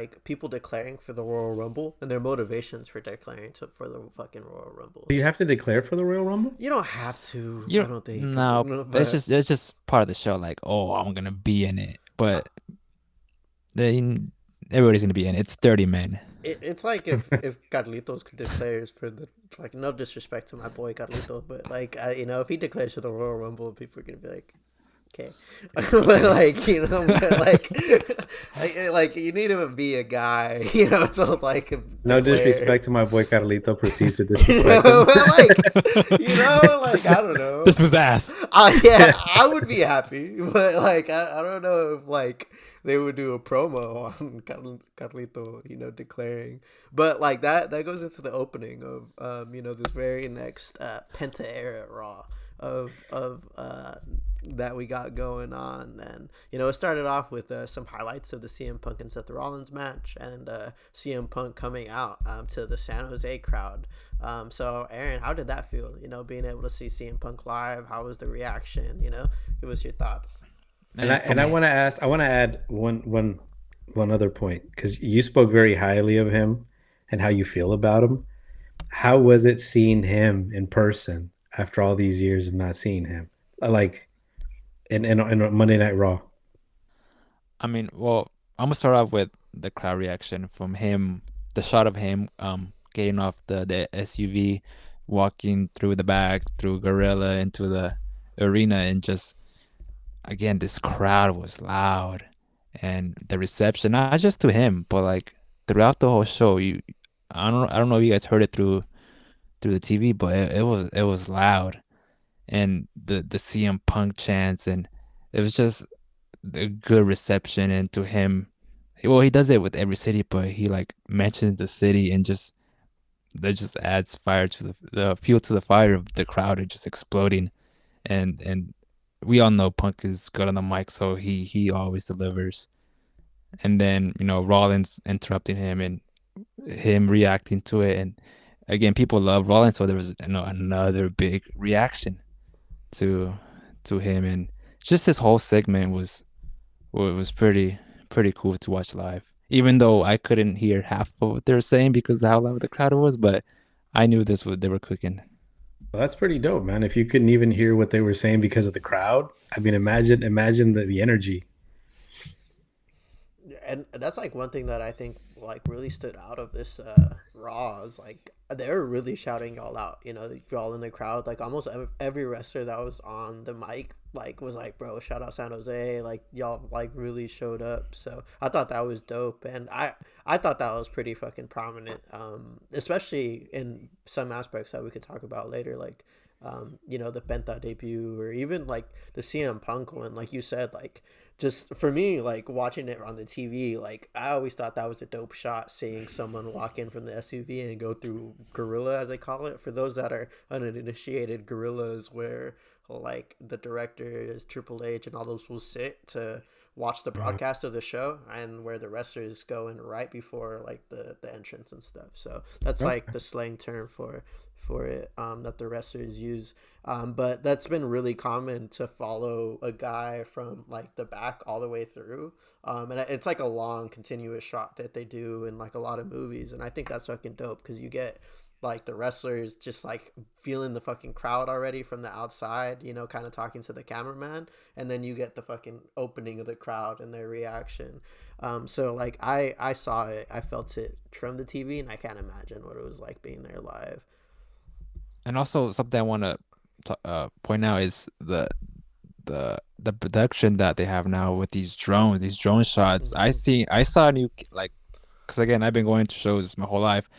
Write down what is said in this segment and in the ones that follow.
like people declaring for the Royal Rumble and their motivations for declaring for the fucking Royal Do you Rumbles. have to declare for the Royal Rumble? You don't have to, You I don't think, no, but it's just part of the show. Like, oh, I'm gonna be in it, uh, but they everybody's gonna be in it. It's 30 men. it's like if Carlitos declares for the, like, no disrespect to my boy Carlitos, but like you know, if he declares for the Royal Rumble, people are gonna be like, okay, but Okay. like you know, but like you need to be a guy, you know, to like No declare. disrespect to my boy Carlito proceeds to You disrespect know, him. but like, you know, like I don't know. This was ass. Yeah, I would be happy, but like I don't know if like they would do a promo on Carlito, you know, declaring. But like that goes into the opening of you know, this very next Penta era Raw of that we got going on. And you know, it started off with some highlights of the CM Punk and Seth Rollins match, and CM Punk coming out to the San Jose crowd. So Aaron, how did that feel? You know, being able to see CM Punk live. How was the reaction? You know, give us your thoughts. And I Man, and I want to ask, I want to add one other point because you spoke very highly of him and how you feel about him. How was it seeing him in person after all these years of not seeing him? Like in Monday Night Raw. I mean, well, I'm gonna start off with the crowd reaction from him. The shot of him getting off the SUV, walking through the back through Gorilla into the arena, and just again this crowd was loud, and the reception not just to him but like throughout the whole show. I don't know if you guys heard it through the TV, but it was loud, and the CM Punk chants, and it was just a good reception. And to him, well, he does it with every city, but he like mentions the city, and just that just adds fire to the fuel to the fire of the crowd and just exploding. And we all know Punk is good on the mic, so he always delivers. And then Rollins interrupting him and him reacting to it, and again, people love Rollins, so there was another big reaction to him, and just his whole segment was pretty cool to watch live. Even though I couldn't hear half of what they were saying because of how loud the crowd was, but I knew this what they were cooking. Well, that's pretty dope, man. If you couldn't even hear what they were saying because of the crowd, I mean, imagine the energy. And that's like one thing that I think like really stood out of this Raw is like they were really shouting y'all out. You know, y'all in the crowd. Like almost every wrestler that was on the mic like was like, "Bro, shout out San Jose!" Like y'all like really showed up. So I thought that was dope, and I thought that was pretty fucking prominent. Especially in some aspects that we could talk about later, like you know, the Penta debut or even like the CM Punk one. Like you said, like just for me, like watching it on the TV, like I always thought that was a dope shot, seeing someone walk in from the SUV and go through Gorilla, as they call it. For those that are uninitiated, Gorilla is where like the director is Triple H and all those will sit to watch the Uh, broadcast of the show, and where the wrestlers go in right before like the entrance and stuff. So that's like okay. the slang term for it, that the wrestlers use. But that's been really common to follow a guy from like the back all the way through. And it's like a long continuous shot that they do in like a lot of movies. And I think that's fucking dope because you get like the wrestlers just like feeling the fucking crowd already from the outside, you know, kind of talking to the cameraman. And then you get the fucking opening of the crowd and their reaction. So like I saw it, I felt it from the TV, and I can't imagine what it was like being there live. And also something I want to point out is the production that they have now with these drone shots. Mm-hmm. I saw a new like, because again, I've been going to shows my whole life.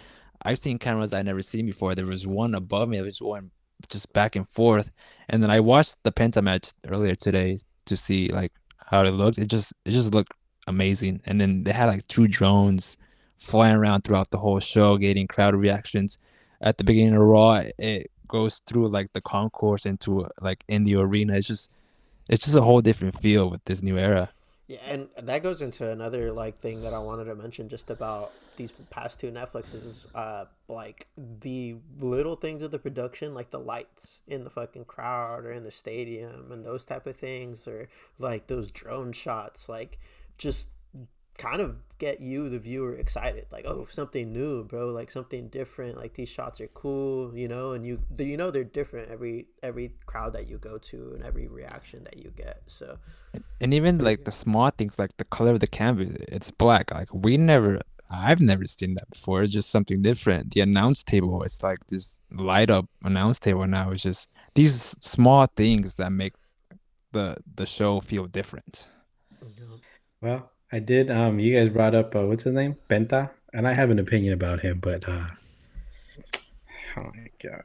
I've seen cameras I never seen before. There was one above me that was going just back and forth, and then I watched the Penta match earlier today to see like how it looked. It just looked amazing. And then they had like two drones flying around throughout the whole show, getting crowd reactions. At the beginning of Raw, it goes through like the concourse into like in the arena. It's just a whole different feel with this new era. Yeah, and that goes into another like thing that I wanted to mention just about these past two Netflixes, like the little things of the production, like the lights in the fucking crowd or in the stadium and those type of things, or like those drone shots, like just kind of get you, the viewer, excited. Like, oh, something new, bro. Like something different. Like these shots are cool, you know. And you know they're different every crowd that you go to and every reaction that you get. So And even like the small things, like the color of the canvas, it's black. Like I've never seen that before. It's just something different. The announce table, it's like this light up announce table now. It's just these small things that make the show feel different. Well, I did. You guys brought up what's his name, Penta, and I have an opinion about him, but oh my god.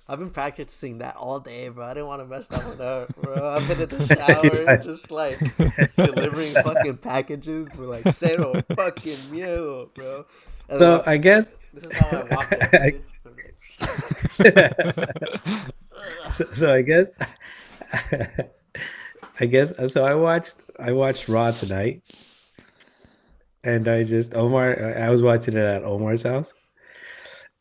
I've been practicing that all day, bro. I didn't want to mess that one up, bro. I've been in the shower just like delivering fucking packages. We're like, cero fucking miedo, bro. And So I guess this is how I walk in. so I guess so. I watched Raw tonight, and I was watching it at Omar's house,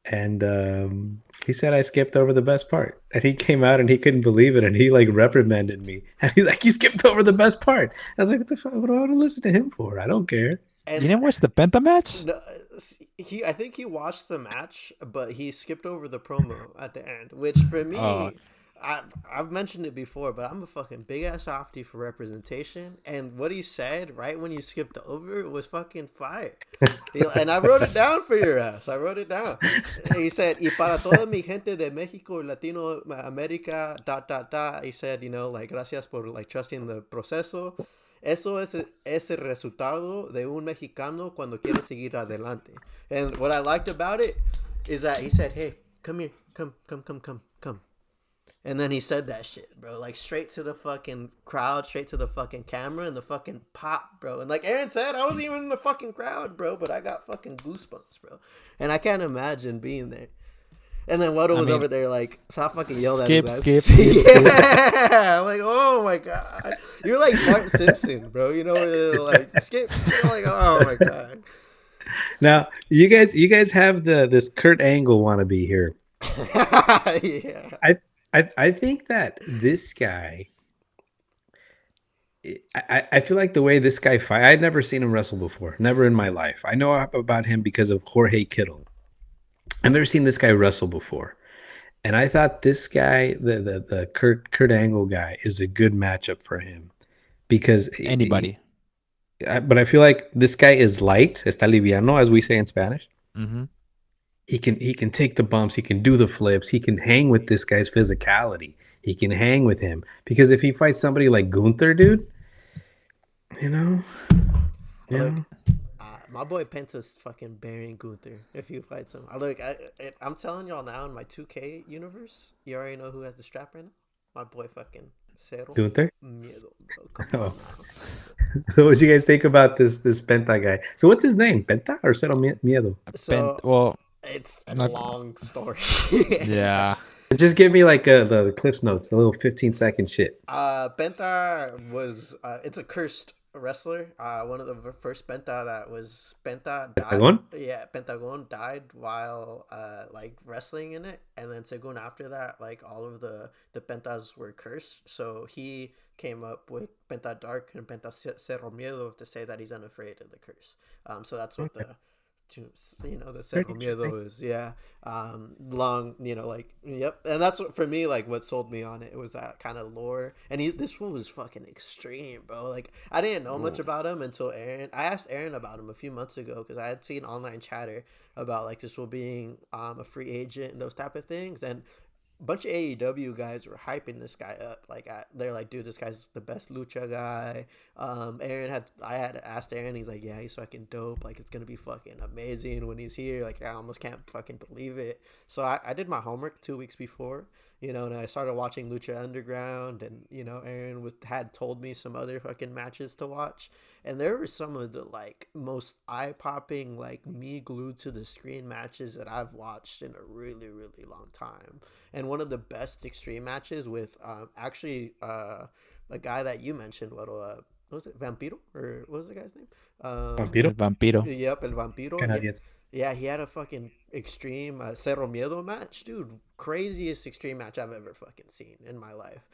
and he said I skipped over the best part, and he came out and he couldn't believe it, and he like reprimanded me, and he's like, "You skipped over the best part." I was like, "What the fuck? What do I want to listen to him for? I don't care." And You didn't watch the Penta match? no, I think he watched the match, but he skipped over the promo at the end, which for me, Oh. I've mentioned it before, but I'm a fucking big ass softy for representation. And what he said right when you skipped over was fucking fire. And I wrote it down for your ass. I wrote it down. He said, "Y para toda mi gente de Mexico, Latino America, dot dot dot." He said, you know, like, gracias por like trusting the proceso. Eso es el resultado de un mexicano cuando quiere seguir adelante. And what I liked about it is that he said, "Hey, come here, come." And then he said that shit, bro, like straight to the fucking crowd, straight to the fucking camera, and the fucking pop, bro. And like Aaron said, I wasn't even in the fucking crowd, bro, but I got fucking goosebumps, bro. And I can't imagine being there. And then Waddle was over there like, so I fucking yelled at his ass. Yeah, I'm like, oh my god, you're like Bart Simpson, bro. You know, where they're like skip. I'm like, oh my god. Now you guys have this Kurt Angle wannabe here. Yeah. I think that this guy, I feel like the way this guy fight, I'd never seen him wrestle before, never in my life. I know about him because of Jorge Kittle. I've never seen this guy wrestle before, and I thought this guy, the Kurt Angle guy, is a good matchup for him because Anybody. But I feel like this guy is light, está liviano, as we say in Spanish. Mm-hmm. He can take the bumps, he can do the flips, he can hang with this guy's physicality. He can hang with him because if he fights somebody like Gunther, dude, you know. My boy Penta's fucking burying Gunther if he fights him. I'm telling y'all now in my 2K universe, you already know who has the strap right now. My boy fucking Cero Gunther. Miedo, bro. Come on now. So what do you guys think about this Penta guy? So what's his name? Penta or Cero Miedo? So Well, it's a not- long story. yeah. Just give me like the Cliff's notes, the little 15-second shit. Penta was it's a cursed wrestler. One of the first Penta that was Penta died. Pentagon? Yeah, Pentagon died while like wrestling in it, and then Segun after that, like all of the Pentas were cursed. So he came up with Penta Dark and Penta Cerro Miedo to say that he's unafraid of the curse. So that's what the Cerro Miedo is. Yeah. Long, like, yep. And that's what, for me, like, what sold me on it. It was that kind of lore. And this one was fucking extreme, bro. Like, I didn't know much about him until I asked Aaron about him a few months ago because I had seen online chatter about, like, this one being a free agent and those type of things. And a bunch of AEW guys were hyping this guy up. Like, they're like, dude, this guy's the best lucha guy. I had asked Aaron, he's like, yeah, he's fucking dope. Like, it's gonna be fucking amazing when he's here. Like, I almost can't fucking believe it. So I did my homework 2 weeks before, and I started watching Lucha Underground, and Aaron had told me some other fucking matches to watch, and there were some of the like most eye-popping, like me glued to the screen matches that I've watched in a really, really long time. And one of the best extreme matches with actually a guy that you mentioned, what was it, Vampiro, or what was the guy's name? Vampiro. Yep, El Vampiro. Canadians. Yeah, he had a fucking extreme Cerro Miedo match, dude. Craziest extreme match I've ever fucking seen in my life.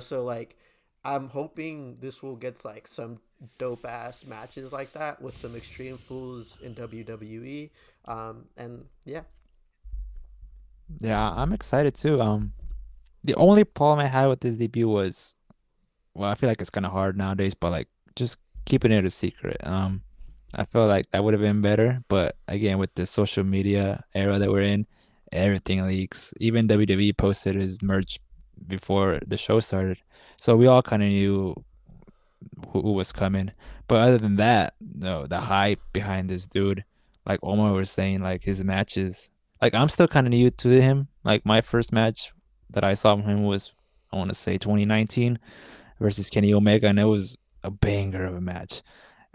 So like, I'm hoping this will get like some dope ass matches like that with some extreme fools in WWE. And yeah, Yeah, I'm excited too. The only problem I had with this debut was, well, I feel like it's kind of hard nowadays, but like just keeping it a secret. I feel like that would have been better, but again, with the social media era that we're in, everything leaks. Even WWE posted his merch before the show started, so we all kind of knew who was coming. But other than that, no, the hype behind this dude, like Omar was saying, like his matches, like I'm still kind of new to him. Like my first match that I saw from him was, I want to say 2019 versus Kenny Omega, and it was a banger of a match.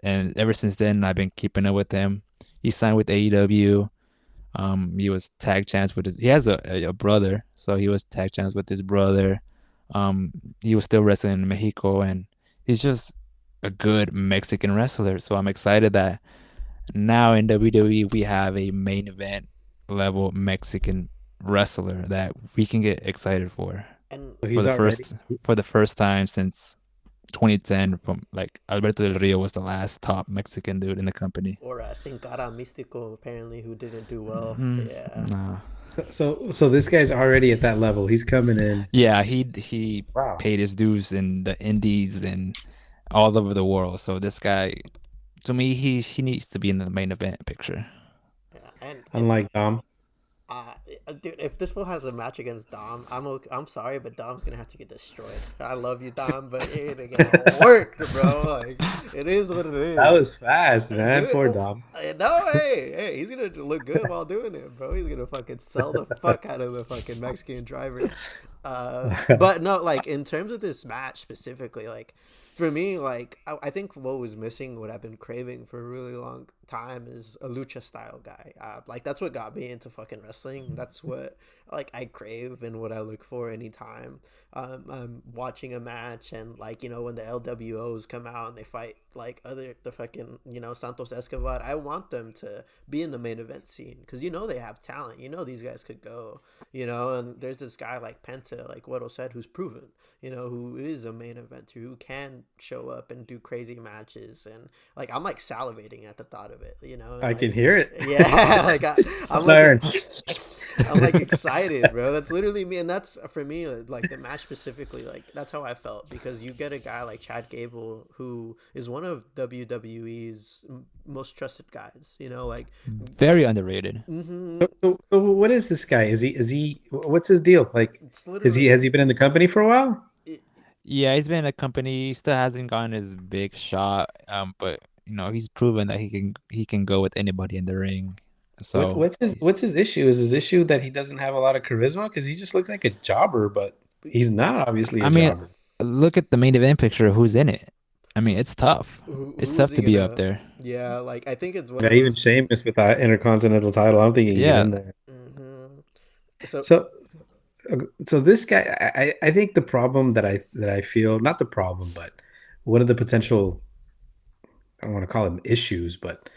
And ever since then, I've been keeping up with him. He signed with AEW. He was tag champs with his. He has a brother, so he was tag champs with his brother. He was still wrestling in Mexico, and he's just a good Mexican wrestler. So I'm excited that now in WWE we have a main event level Mexican wrestler that we can get excited and So for he's the already. first time since 2010. From like Alberto Del Rio was the last top Mexican dude in the company. or Sin Cara Místico apparently who didn't do well. Mm, Yeah, no. So this guy's already at that level. He's coming in. Yeah, he Wow. paid his dues in the indies and all over the world. So this guy, to me, he needs to be in the main event picture. yeah. And if Unlike Dom. Uh, dude, if this fool has a match against Dom, I'm sorry, but Dom's gonna have to get destroyed. I love you, Dom, but it ain't gonna work, bro. Like it is what it That is. was fast, man. Dude, Poor Dom. no, hey, he's gonna look good while doing it, bro. He's gonna fucking sell the fuck out of the fucking Mexican driver. But no, like in terms of this match specifically, like for me, like I think what was missing, what I've been craving for a really long time, is a lucha style guy. Like that's what got me into fucking wrestling. That's what like I crave and what I look for anytime I'm watching a match. And like when the LWOs come out and they fight like the fucking Santos Escobar, I want them to be in the main event scene because they have talent. These guys could go. And there's this guy like Penta, like Weddle said, who's proven, who is a main eventer, who can show up and do crazy matches. And like, I'm like salivating at the thought of it, and I can like, hear it. yeah, like I'm like, Learn. I'm like excited, bro. That's literally me. And that's for me, like the match specifically, like that's how I felt because you get a guy like Chad Gable, who is one of WWE's most trusted guys, like, Very underrated. mm-hmm, So what is this guy? What's his deal? Like, it's literally, has he been in the company for a while? it, Yeah, he's been in a company. He still hasn't gotten his big shot. But he's proven that he can go with anybody in the ring. So What's his issue? Is his issue that he doesn't have a lot of charisma? Because he just looks like a jobber, but he's not obviously I a mean, jobber. look at the main event picture. Who's in it? I mean, it's tough. It's who is tough he to be up gonna? there. Yeah, like I think it's one Yeah, of even those. Sheamus with that Intercontinental title, I don't think he can get Yeah, in there. Hmm. So So so this guy, I think the problem that I feel, not the problem, but one of the potential, I don't want to call them issues, but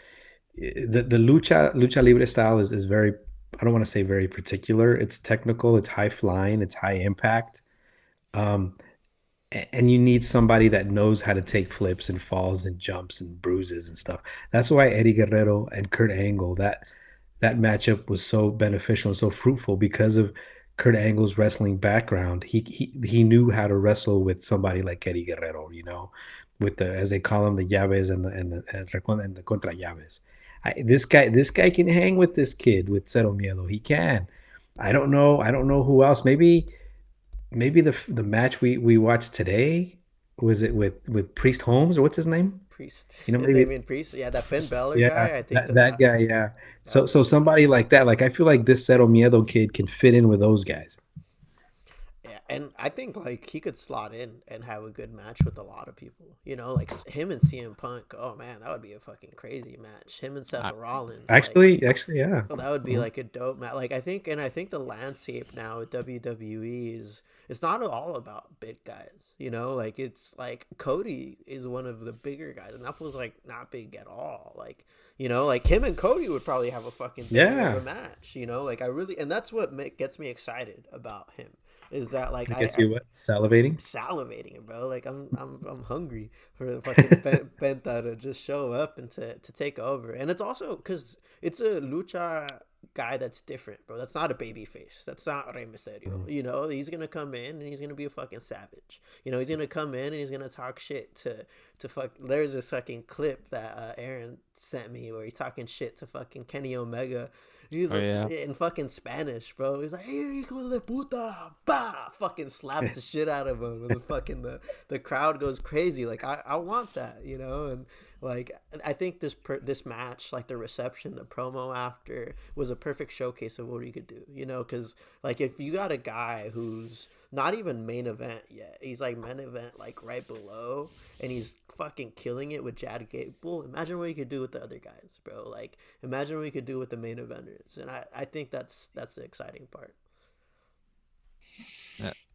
the lucha libre style is very, I don't want to say very particular. It's technical, it's high flying, it's high impact. Um, and you need somebody that knows how to take flips and falls and jumps and bruises and stuff. That's why Eddie Guerrero and Kurt Angle, that matchup was so beneficial and so fruitful because of Kurt Angle's wrestling background. He knew how to wrestle with somebody like Eddie Guerrero, with the, as they call them, the llaves and the contra llaves. This guy can hang with this kid with Cero Miedo. He can. I don't know who else. Maybe the match we watched today, was it with Priest Holmes, or what's his name? Priest, Maybe. Damian Priest, yeah, that Finn Balor Yeah, guy. I think that guy, yeah. that So would be somebody like that, like I feel like this Cero Miedo kid can fit in with those guys. yeah, and I think like he could slot in and have a good match with a lot of people. Like him and CM Punk. Oh man, that would be a fucking crazy match. Him and Seth I, Rollins, like Actually, yeah. well, that would be like a dope match. Like I think the landscape now with WWE is it's not all about big guys. Like it's like Cody is one of the bigger guys, and that was like not big at all. Like like him and Cody would probably have a fucking banger of Yeah. a match. Like I really, and that's what gets me excited about him is that like I guess you what? Salivating? salivating, bro. Like I'm hungry for the fucking Penta to just show up and to take over. And it's also because it's a lucha guy that's different, bro. That's not a baby face. That's not Rey Mysterio. Mm. You know, he's gonna come in and he's gonna be a fucking savage. You know, he's gonna come in and he's gonna talk shit to fuck. There's this fucking clip that Aaron sent me where he's talking shit to fucking Kenny Omega. He's Oh like yeah. in fucking Spanish, bro. He's like, "Hey, hijo de puta!" Bah! Fucking slaps the shit out of him, and the crowd goes crazy. Like I want that, you know. And like I think this match, like the reception, the promo after, was a perfect showcase of what he could do, you know. Because like if you got a guy who's not even main event yet, he's like main event like right below, and he's fucking killing it with Chad Gable. Imagine what you could do with the other guys, bro. Like imagine what you could do with the main eventers, and I think that's the exciting part.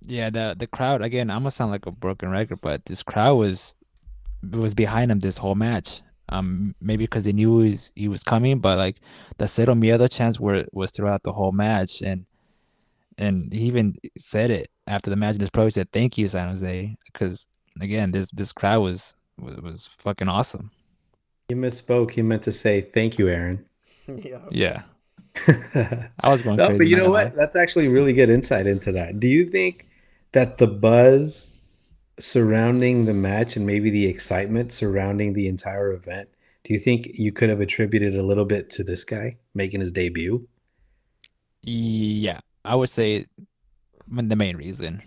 Yeah, the crowd again. I'm gonna sound like a broken record, but this crowd was behind him this whole match. Maybe because they knew he was coming, but like the Cero Miedo chants was throughout the whole match, and he even said it after the match in his pro. He said, "Thank you, San Jose," because again, this crowd was fucking awesome. You misspoke. He meant to say thank you, Aaron. Yeah. Yeah, I was going No, but crazy, you not know gonna what? lie. That's actually really good insight into that. Do you think that the buzz surrounding the match and maybe the excitement surrounding the entire event, do you think you could have attributed a little bit to this guy making his debut? Yeah, I would say the main reason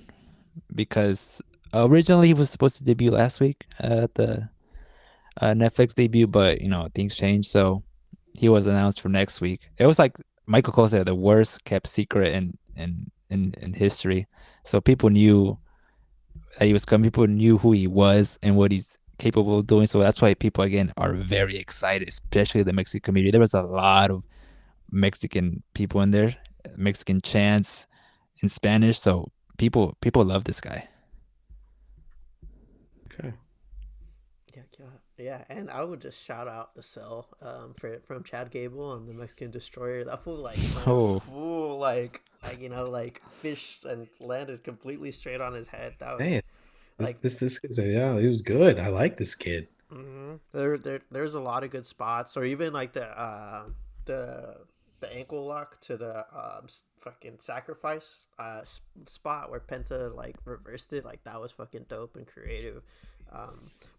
because originally he was supposed to debut last week at the Netflix debut, but things changed, so he was announced for next week. It was like Michael Cole said, the worst kept secret in history. So people knew that he was coming. People knew who he was and what he's capable of doing. So that's why people again are very excited, especially the Mexican community. There was a lot of Mexican people in there, Mexican chants in Spanish. So people love this guy. Okay. Yeah, and I would just shout out the cell from Chad Gable and the Mexican Destroyer. That fool like went Oh, full like like fish and landed completely straight on his head. That was Man, this like this this is yeah, he was good. I like this kid. there's a lot of good spots, or even like the the ankle lock to the fucking sacrifice spot where Penta like reversed it. Like that was fucking dope and creative.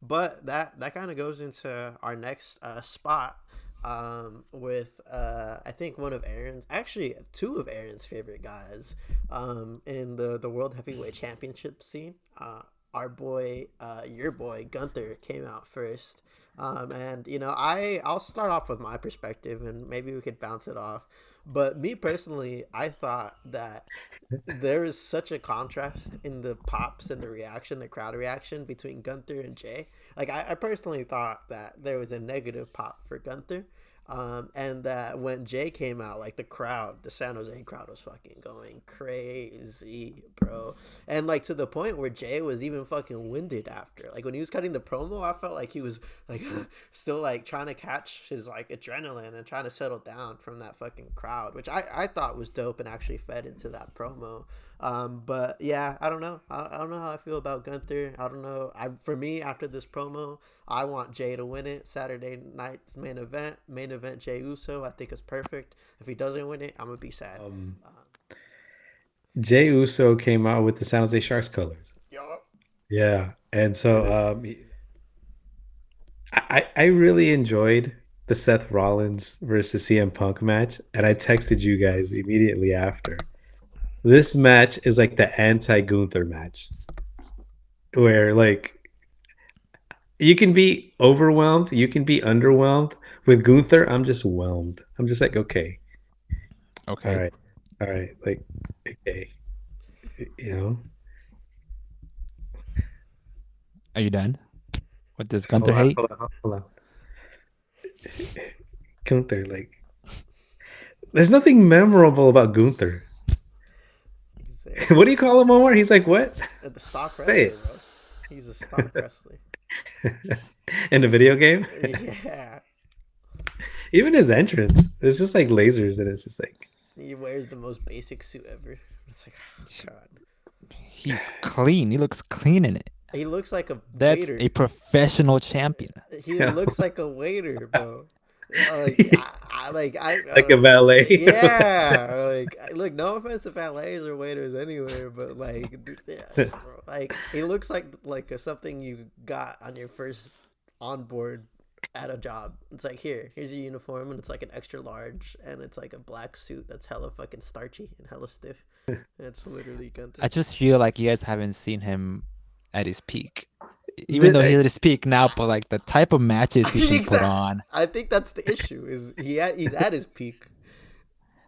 But that kind of goes into our next spot with I think one of Aaron's, actually two of Aaron's favorite guys in the World Heavyweight Championship scene. Our boy, your boy Gunther came out first. And you know, I'll start off with my perspective, and maybe we could bounce it off. But me personally, I thought that there is such a contrast in the pops and the reaction, the crowd reaction between Gunther and Jay. Like I personally thought that there was a negative pop for Gunther. And that when Jay came out, like the crowd, the San Jose crowd was fucking going crazy, bro. And like to the point where Jay was even fucking winded after. Like when he was cutting the promo, I felt like he was like still like trying to catch his like adrenaline and trying to settle down from that fucking crowd, which I thought was dope and actually fed into that promo. But yeah, I don't know. I don't know how I feel about Gunther. I don't know. For me, after this promo, I want Jay to win it. Saturday night's main event. Main event Jay Uso. I think it's perfect. If he doesn't win it, I'm gonna be sad. Um, Jey Uso came out with the San Jose Sharks colors. Yup. Yeah, and so I really enjoyed the Seth Rollins versus CM Punk match, and I texted you guys immediately after. This match is like the anti Gunther match, where like you can be overwhelmed, you can be underwhelmed. With Gunther, I'm just whelmed. I'm just like, okay, all okay. right, all right, like, okay, you know. Are you done with this Gunther Hold on, hate? hold on, hold on. Gunther, like, there's nothing memorable about Gunther. He's What do you call him, Omar? He's like, what? the stock Say wrestler, bro. He's a stock wrestler. it. In the video game? Yeah. Even his entrance, it's just like lasers, and it's just like, He wears the most basic suit ever. It's like, oh god. he's clean. He looks clean in it. He looks like a That's waiter. a professional champion. He looks like a waiter, bro. Like I Like a valet. yeah. Look, no offense to valets or waiters anywhere, but yeah, bro, he looks like something you got on your first onboard at a job. It's like here's your uniform, and it's like an extra large, and it's like a black suit that's hella fucking starchy and hella stiff. And it's literally Gunther. I just feel like you guys haven't seen him at his peak. Even though he's at his peak now, but like the type of matches he can put on, I think that's the issue. He's at his peak.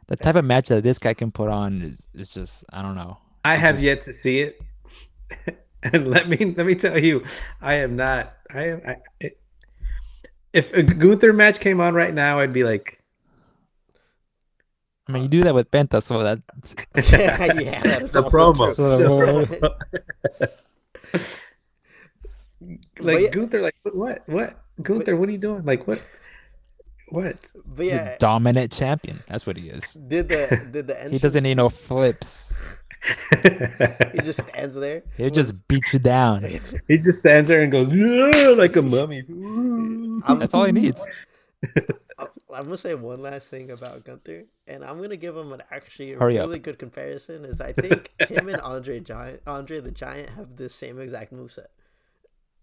the type of match that this guy can put on is just, I don't know. I have yet to see it, and let me tell you, I am not. If a Gunther match came on right now, I'd be like, I mean, you do that with Penta, so that's yeah, that's the also promo. true. Like yeah, Gunther, like what Gunther, what are you doing? Like what? but he's yeah, a dominant champion. That's what he is. did the entrance? He doesn't need no flips. He just stands there. He'll just beat you down. He just stands there and goes like a mummy. That's all he needs. I'm gonna say one last thing about Gunther, and I'm gonna give him a Hurry really up. good comparison. Is I think him and Andre the Giant have the same exact moveset.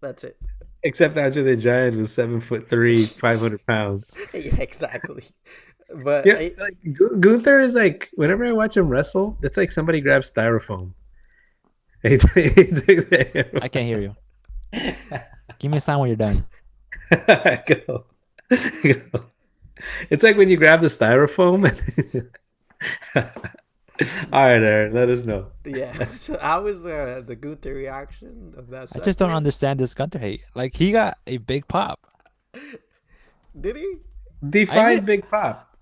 That's it. Except Andre the Giant was 7'3", 500 pounds. Yeah, exactly. But Yeah, like Gunther is like, whenever I watch him wrestle, it's like somebody grabs styrofoam. I can't hear you. Give me a sign when you're done. Go. It's like when you grab the styrofoam. All right, Aaron, let us know. yeah, so how was the Gunther reaction of that? I just don't segment? understand this Gunter hate. Like, he got a big pop. Did he? Define Big Pop.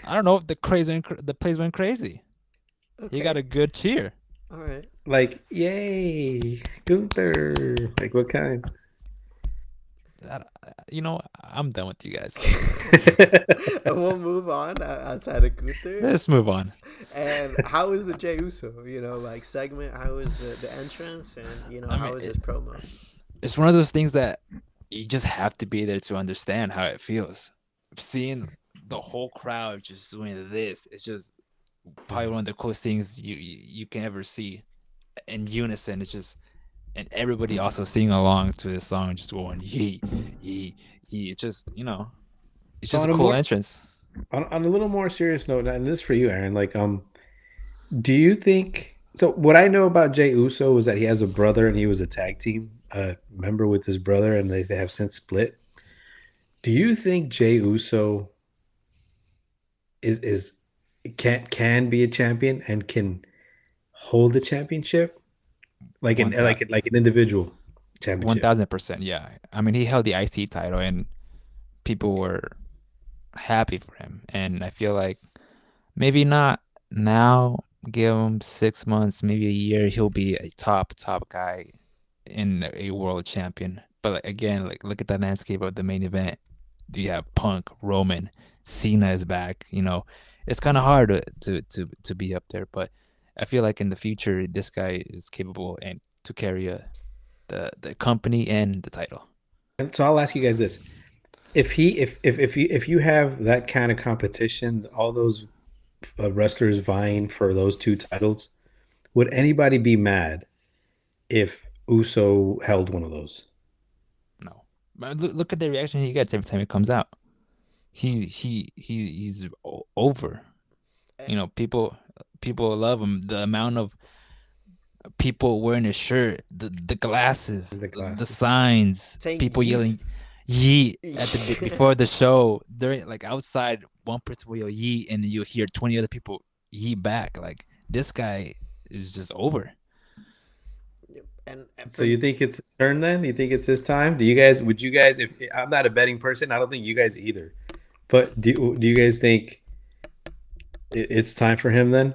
I don't know. The place went crazy. Okay. He got a good cheer. All right. Like, yay, Gunther. Like, what kind? You know, I'm done with you guys. And we'll move on outside of Gunther. Let's move on. And how was the Jey Uso, segment? How was the entrance? And, how was his promo? It's one of those things that you just have to be there to understand how it feels. Seeing the whole crowd just doing this, it's just probably one of the coolest things you can ever see in unison. It's just, and everybody also singing along to this song, just going yee yee yee. It's just, it's just a cool entrance. On a little more serious note, and this is for you, Aaron. Like, do you think? So, what I know about Jey Uso is that he has a brother, and he was a tag team member with his brother, and they have since split. Do you think Jey Uso can be a champion and can hold the championship, like an individual championship? 1000%, yeah. I mean, he held the IC title, and people were happy for him. And I feel like maybe not now. Give him 6 months, maybe a year, he'll be a top guy in a world champion. But again, look at the landscape of the main event. You have Punk, Roman, Cena is back. It's kind of hard to be up there. But I feel like in the future, this guy is capable and to carry the company and the title. And so I'll ask you guys this: if you have that kind of competition, all those wrestlers vying for those two titles, would anybody be mad if Uso held one of those? No. But look at the reaction he gets every time it comes out. He's over. People love him. The amount of people wearing his shirt, the glasses, the signs, Saying people yeet. yelling yeet before the show. During outside, one person will yell yeet, and then you'll hear 20 other people yeet back. Like, this guy is just over. And So you think it's his turn then? You think it's his time? Would you guys, if I'm not a betting person, I don't think you guys either. But do you guys think it's time for him then?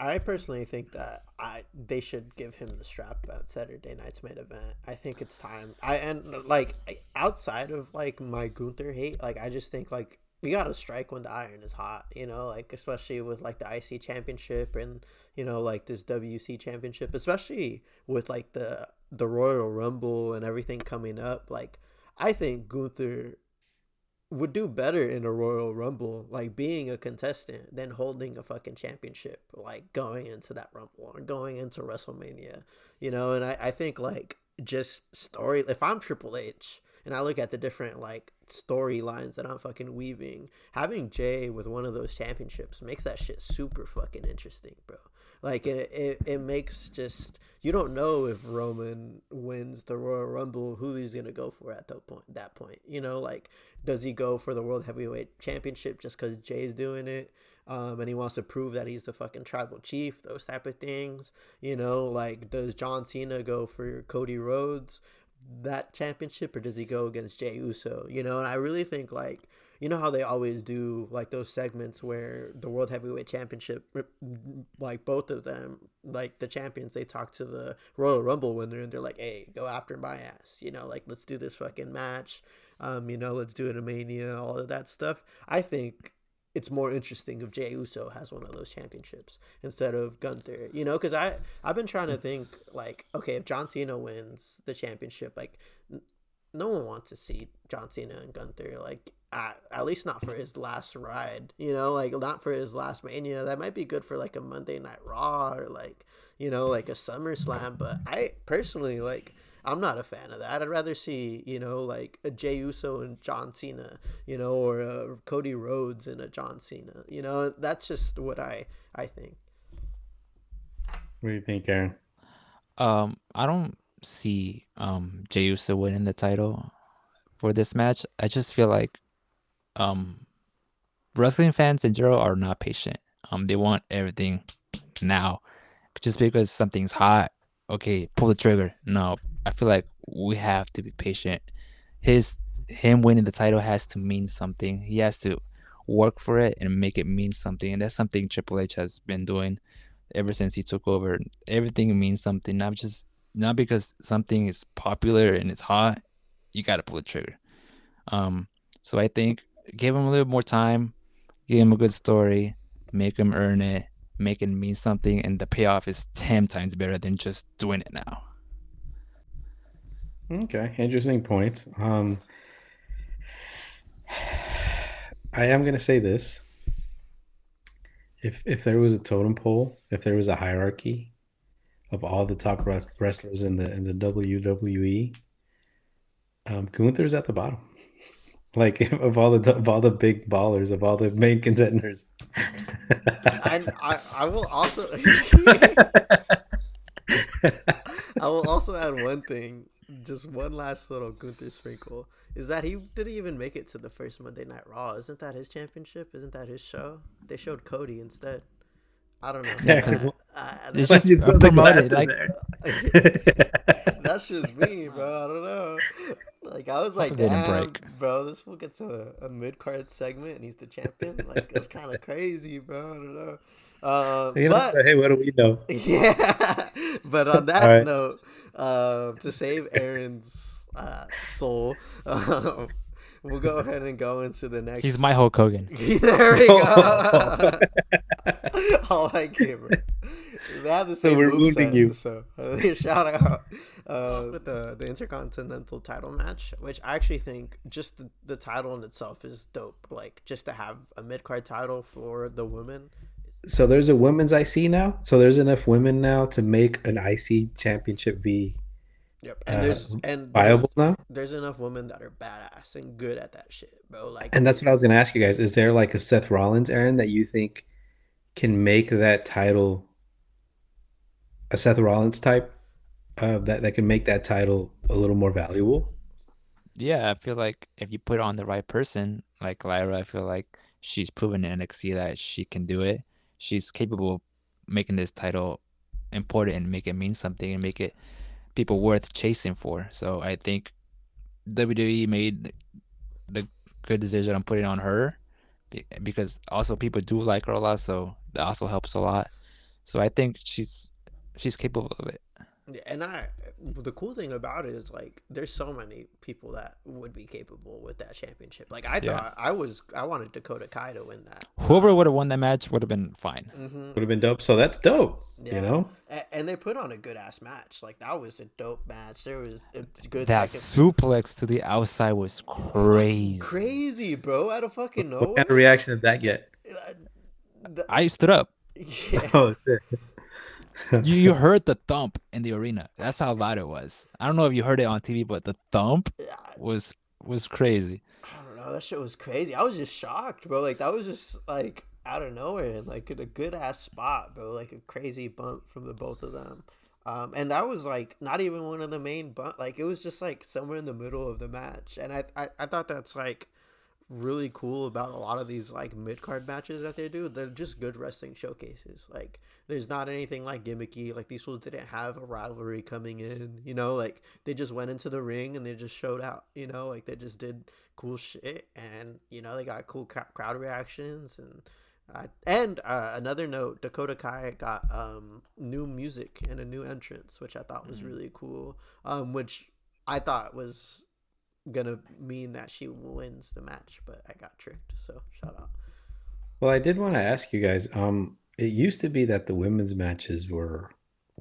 I personally think that they should give him the strap at Saturday night's main event. I think it's time. Outside of my Gunther hate, I just think you gotta strike when the iron is hot, like especially with like the IC championship and like this WC championship, especially with like the Royal Rumble and everything coming up. Like, I think Gunther would do better in a Royal Rumble, like being a contestant, than holding a fucking championship, like going into that Rumble or going into WrestleMania, And I think like just story. If I'm Triple H and I look at the different like storylines that I'm fucking weaving, having Jay with one of those championships makes that shit super fucking interesting, bro. Like it makes just you don't know if Roman wins the Royal Rumble, who he's gonna go for at that point. Like, does he go for the World Heavyweight Championship just because Jay's doing it? And he wants to prove that he's the fucking tribal chief, those type of things. Like, does John Cena go for Cody Rhodes, that championship, or does he go against Jey Uso? And I really think, like, how they always do like those segments where the World Heavyweight Championship, like both of them, like the champions, they talk to the Royal Rumble winner and they're like, hey, go after my ass, like, let's do this fucking match, let's do it in Mania, all of that stuff. I think it's more interesting if Jey Uso has one of those championships instead of Gunther, because I've been trying to think, like, okay, if John Cena wins the championship, like, no one wants to see John Cena and Gunther, like, at least not for his last ride, like, not for his last Mania. That might be good for like a Monday Night Raw or like, like a SummerSlam, but I personally, like, I'm not a fan of that. I'd rather see, like a Jey Uso and John Cena, or a Cody Rhodes and a John Cena. That's just what I think. What do you think, Aaron? I don't see Jey Uso winning the title for this match. I just feel like wrestling fans in general are not patient. They want everything now. Just because something's hot, okay, pull the trigger. No, I feel like we have to be patient. Him winning the title has to mean something. He has to work for it and make it mean something. And that's something Triple H has been doing ever since he took over. Everything means something, not because something is popular and it's hot, you gotta pull the trigger. So I think give him a little more time, give him a good story, make him earn it, make it mean something, and the payoff is 10 times better than just doing it now. Okay, interesting points. I am gonna say this. If there was a totem pole, if there was a hierarchy of all the top wrestlers in the WWE, Gunther's at the bottom. Like, of all the big ballers, of all the main contenders. And I will also I will also add one thing, just one last little Gunther sprinkle, is that he didn't even make it to the first Monday Night Raw. Isn't that his championship? Isn't that his show? They showed Cody instead. I don't know. Yeah, because it's Why'd just you throw the promoted. glasses Like, there? That's just me, bro. I don't know. Like, I was like, Hope it didn't damn, break. bro, this fool gets a mid card segment and he's the champion. Like, that's kind of crazy, bro. I don't know. But Hey, what do we know? yeah. But on All that right. note, to save Aaron's soul, we'll go ahead and go into the next. he's my Hulk Hogan. There we go. I like it, bro. They have the So same we're wounding moveset, you. so shout out with the Intercontinental title match, which I actually think just the title in itself is dope. Like, just to have a mid card title for the women. So there's a women's IC now. So there's enough women now to make an IC championship be Yep, and there's viable now. there's enough women that are badass and good at that shit, bro. Like, And that's what I was gonna ask you guys. Is there like a Seth Rollins, Aaron, that you think can make that title a Seth Rollins type that can make that title a little more valuable? Yeah, I feel like if you put on the right person, like Lyra, I feel like she's proven in NXT that she can do it. She's capable of making this title important and make it mean something and make it people worth chasing for. So I think WWE made the good decision on putting on her because also people do like her a lot, so that also helps a lot. So I think she's capable of it. And the cool thing about it is like there's so many people that would be capable with that championship. Like I Yeah. thought I wanted Dakota Kai to win that. Whoever would have won that match would have been fine. Hmm. Would have been dope. So that's dope. You Yeah, know. and they put on a good ass match. Like that was a dope match. There was a good That second. suplex to the outside was Fucking crazy. crazy, bro! Out of fucking What kind of nowhere. reaction did that get? Uh, the- I stood up. yeah, Oh shit. You heard the thump in the arena. That's how loud it was. I don't know if you heard it on TV, but the thump yeah, was crazy. I don't know. That shit was crazy. I was just shocked, bro. Like that was just like out of nowhere and like in a good ass spot, bro. Like a crazy bump from the both of them. And that was like not even one of the main bump. Like it was just like somewhere in the middle of the match. And I thought that's like really cool about a lot of these like mid card matches that they do. They're just good wrestling showcases. Like there's not anything like gimmicky. Like these fools didn't have a rivalry coming in. You know, like they just went into the ring and they just showed out. You know, like they just did cool shit, and you know they got cool crowd reactions and. Another note, Dakota Kai got new music and a new entrance, which I thought was Mm. really cool. Which I thought was gonna mean that she wins the match, but I got tricked. So shout out. Well, I did want to ask you guys. It used to be that the women's matches were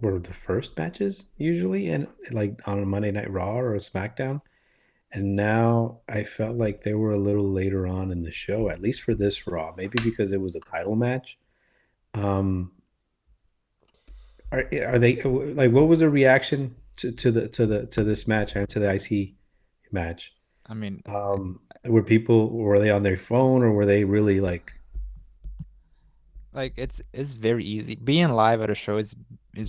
the first matches usually, and like on a Monday Night Raw or a SmackDown. And now I felt like they were a little later on in the show, at least for this Raw. Maybe because it was a title match. Um, are they like? What was the reaction to this match and to the IC match? I mean, Were they on their phone or were they really like? like it's very easy. Being live at a show is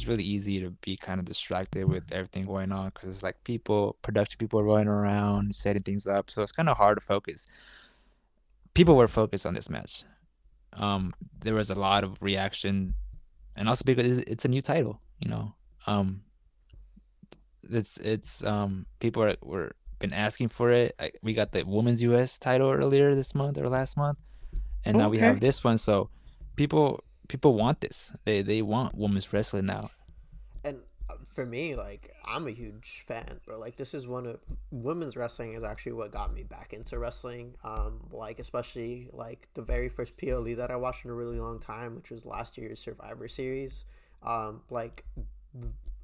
really easy to be kind of distracted with everything going on because it's like production people running around, setting things up. So it's kind of hard to focus. People were focused on this match. There was a lot of reaction, and also because it's a new title, you know. Um, it's people were been asking for it. We got the women's US title earlier this month or last month, and now we have Okay. this one. So people want this. They want women's wrestling now. And for me, like I'm a huge fan, bro. Like this is one of women's wrestling is actually what got me back into wrestling. Like especially like the very first PLE that I watched in a really long time, which was last year's Survivor Series. Like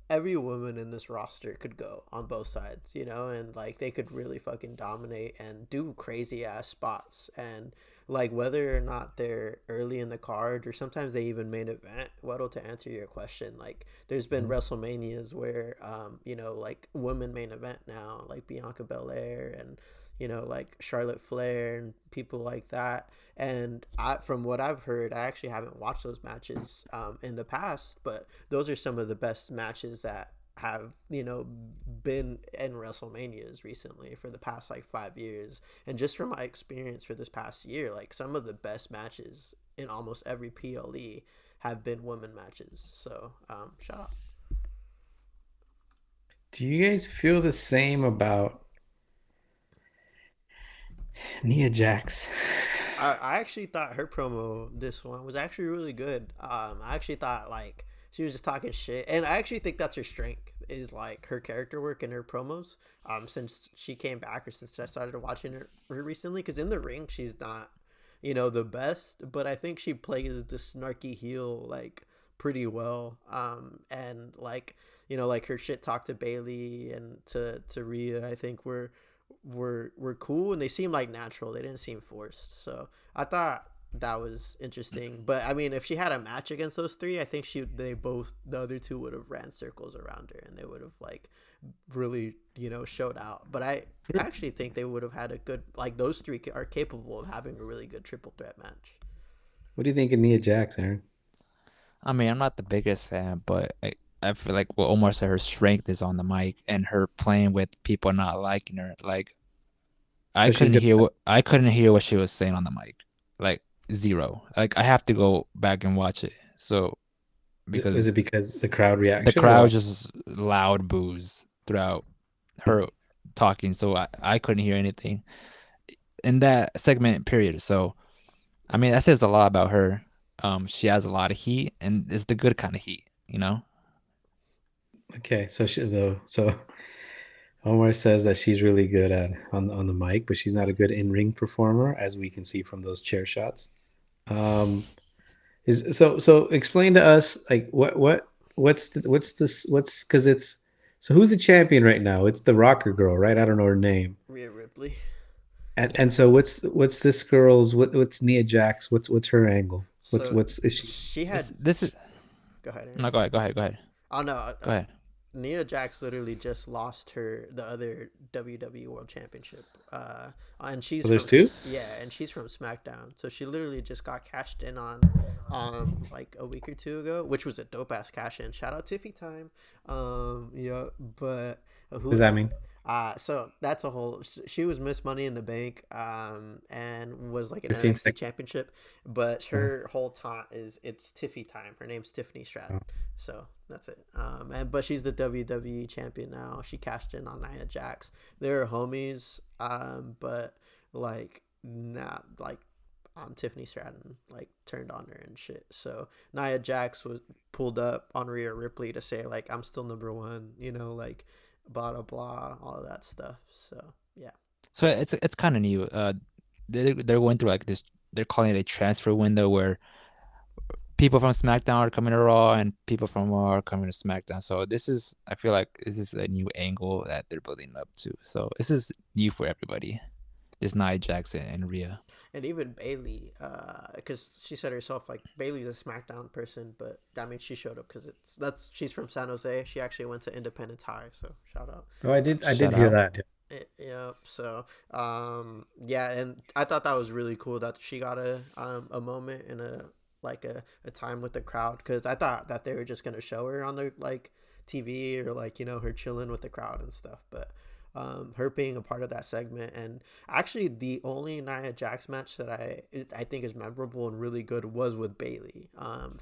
every woman in this roster could go on both sides, you know, and like they could really fucking dominate and do crazy ass spots. And like whether or not they're early in the card or sometimes they even main event, Weddle, to answer your question, like there's been Mhm. WrestleManias where you know, like women main event now, like Bianca Belair and you know, like Charlotte Flair and people like that. And from what I've heard, I actually haven't watched those matches in the past, but those are some of the best matches that have you know been in WrestleManias recently for the past like 5 years. And just from my experience for this past year, like some of the best matches in almost every PLE have been women matches. So shout out. Do you guys feel the same about Nia Jax? I actually thought her promo this one was actually really good. I actually thought like she was just talking shit, and I actually think that's her strength is like her character work and her promos. Since she came back or since I started watching her recently, because in the ring she's not, you know, the best, but I think she plays the snarky heel like pretty well. And like you know like her shit talk to Bailey and to Rhea, I think were cool and they seemed like natural. They didn't seem forced. So I thought that was interesting. But I mean, if she had a match against those three, I think the other two would have ran circles around her and they would have like really you know showed out. But I actually think they would have had a good like those three are capable of having a really good triple threat match. What do you think of Nia Jax, Aaron? I mean, I'm not the biggest fan, but I feel like what Omar said, her strength is on the mic and her playing with people not liking her. Like So she's good. I couldn't hear what she was saying on the mic. Like zero. Like I have to go back and watch it. So Is it because because the crowd the reaction or crowd what? just loud boos throughout her talking, so I couldn't hear anything in that segment period. So I mean that says a lot about her. She has a lot of heat and it's the good kind of heat, you know? Okay, so Omar says that she's really good at on the mic, but she's not a good in-ring performer, as we can see from those chair shots. Um, so explain to us like what's this what's because it's so who's the champion right now? It's the rocker girl, right? I don't know her name. Rhea Ripley. And so what's this girl's what's Nia Jax? What's her angle? So What's is she? she This had. this is Go ahead, Aaron. no, go ahead. Oh no, Go ahead. Nia Jax literally just lost her the other WWE World Championship, and she's Oh, there's from two? yeah, and she's from SmackDown. So she literally just got cashed in on, like a week or two ago, which was a dope ass cash in. Shout out Tiffy time, yeah, but What does who that mean? so that's a whole. She was Miss Money in the Bank, and was like an 15 NXT seconds. championship, but Uh, her whole time is it's Tiffy time. Her name's Tiffany oh, Stratton, so that's it. And but she's the WWE champion now. She cashed in on Nia Jax. They're homies, but like not like Tiffany Stratton like turned on her and shit. So Nia Jax was pulled up on Rhea Ripley to say like I'm still number one, like blah blah blah, all of that stuff. So yeah. So it's kind of new. They're going through like this. They're calling it a transfer window where people from SmackDown are coming to Raw and people from Raw are coming to SmackDown. So I feel like this is a new angle that they're building up to. So this is new for everybody. This Nia Jackson and Rhea. And even Bailey, because she said herself like Bailey's a SmackDown person, but I mean she showed up because she's from San Jose. She actually went to Independence High, so shout out. oh, I did Shout hear out. that. Yeah. So, yeah, and I thought that was really cool that she got a moment in a time with the crowd because I thought that they were just gonna show her on the like TV or like her chilling with the crowd and stuff, but her being a part of that segment and actually the only Nia Jax match that I think is memorable and really good was with Bailey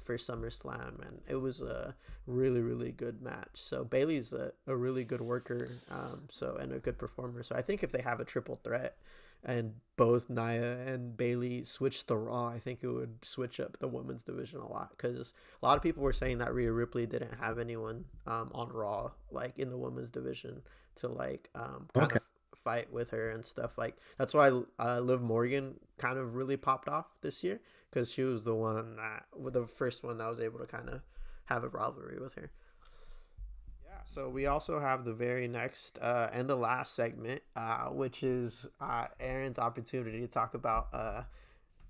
for SummerSlam, and it was a really really good match. So Bailey's a really good worker, and a good performer. So I think if they have a triple threat and both Nia and Bailey switch to Raw, I think it would switch up the women's division a lot because a lot of people were saying that Rhea Ripley didn't have anyone on Raw like in the women's division to like kind Okay. of fight with her and stuff. Like that's why Liv Morgan kind of really popped off this year because she was the one that the first one that was able to kind of have a rivalry with her. Yeah, so we also have the very next and the last segment, which is Aaron's opportunity to talk about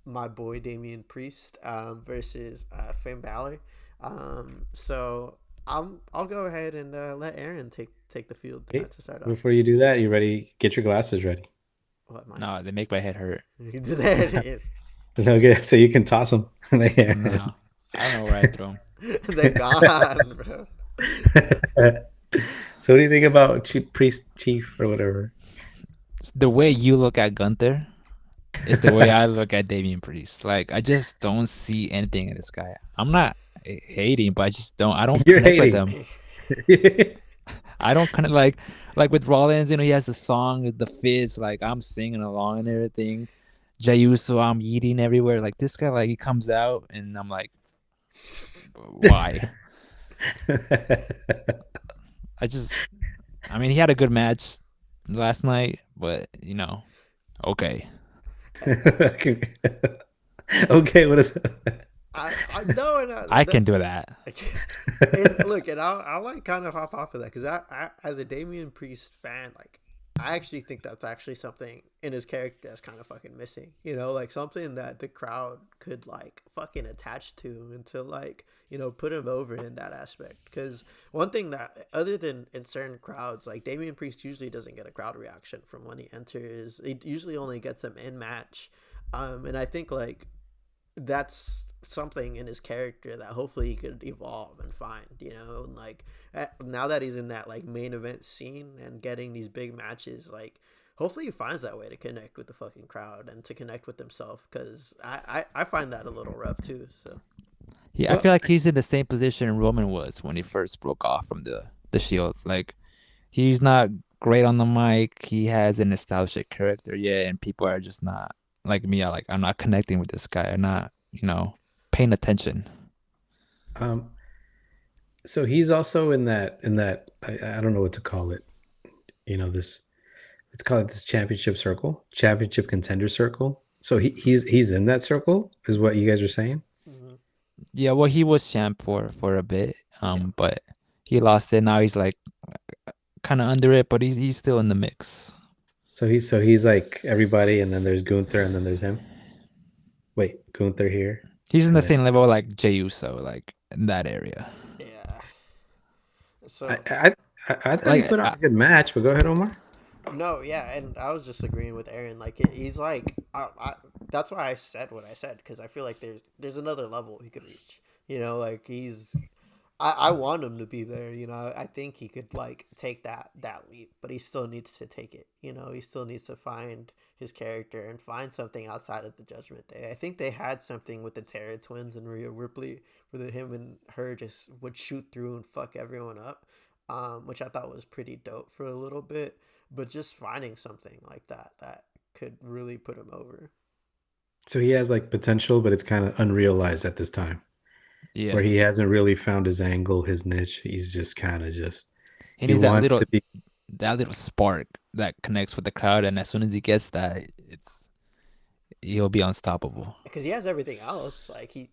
my boy Damian Priest versus Finn Balor. So I'll go ahead and let Aaron take the field Hey, to start off. before you do that, you ready? Get your glasses ready. What mine? No, they make my head hurt. There it is. Okay, so you can toss them. No, I don't know where I threw them. They're gone, bro. So what do you think about Priest Chief or whatever? The way you look at Gunther is the way I look at Damian Priest. Like I just don't see anything in this guy. I'm not hating, but I just don't. I don't You're connect with hating. him. I don't kind of like with Rollins. He has the song, the fizz. Like I'm singing along and everything. Jey Uso, I'm eating everywhere. Like this guy, like he comes out and I'm like, why? I just, I mean, he had a good match last night, but okay. Okay, what is that? I no, and I can do that. and look, and I'll like kind of hop off of that because I as a Damian Priest fan, like I actually think that's actually something in his character that's kind of fucking missing. Like something that the crowd could like fucking attach to and to like put him over in that aspect. Because one thing that other than in certain crowds, like Damian Priest usually doesn't get a crowd reaction from when he enters. It usually only gets them in match, and I think like that's something in his character that hopefully he could evolve and find, and like now that he's in that like main event scene and getting these big matches, like hopefully he finds that way to connect with the fucking crowd and to connect with himself because I find that a little rough too. So Yeah, I Well, feel like he's in the same position Roman was when he first broke off from the Shield. Like he's not great on the mic. He has an nostalgic character, yeah, and people are just not like me. I'm not connecting with this guy. I'm not, paying attention. um, So he's also in that I don't know what to call it. This, let's call it this championship contender circle. So he's in that circle, is what you guys are saying. Hmm. Yeah, well, he was champ for a bit, Yeah. but he lost it. Now he's like kind of under it, but he's still in the mix. So he's like everybody, and then there's Gunther, and then there's him. Wait, Gunther here, He's in and the then same level like Jey Uso, like in that area. Yeah. I So I I thought he Like put on a good match. But go ahead, Omar. no, yeah, and I was just agreeing with Aaron. Like he's like, that's why I said what I said because I feel like there's another level he could reach. Like I want him to be there. I think he could like take that leap, but he still needs to take it. He still needs to find his character and find something outside of the Judgment Day. I think they had something with the Terra Twins and Rhea Ripley, where him and her just would shoot through and fuck everyone up, which I thought was pretty dope for a little bit. But just finding something like that could really put him over. So he has like potential, but it's kind of unrealized at this time, where yeah, he hasn't really found his angle, his niche. He's just kind of just he he needs wants to be. that little spark that connects with the crowd, and as soon as he gets that, he'll be unstoppable. Because he has everything else. He's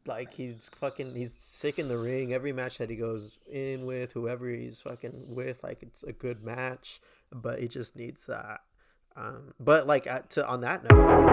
sick in the ring. Every match that he goes in with, whoever he's fucking with, like it's a good match. But he just needs that. But like to on that note, like,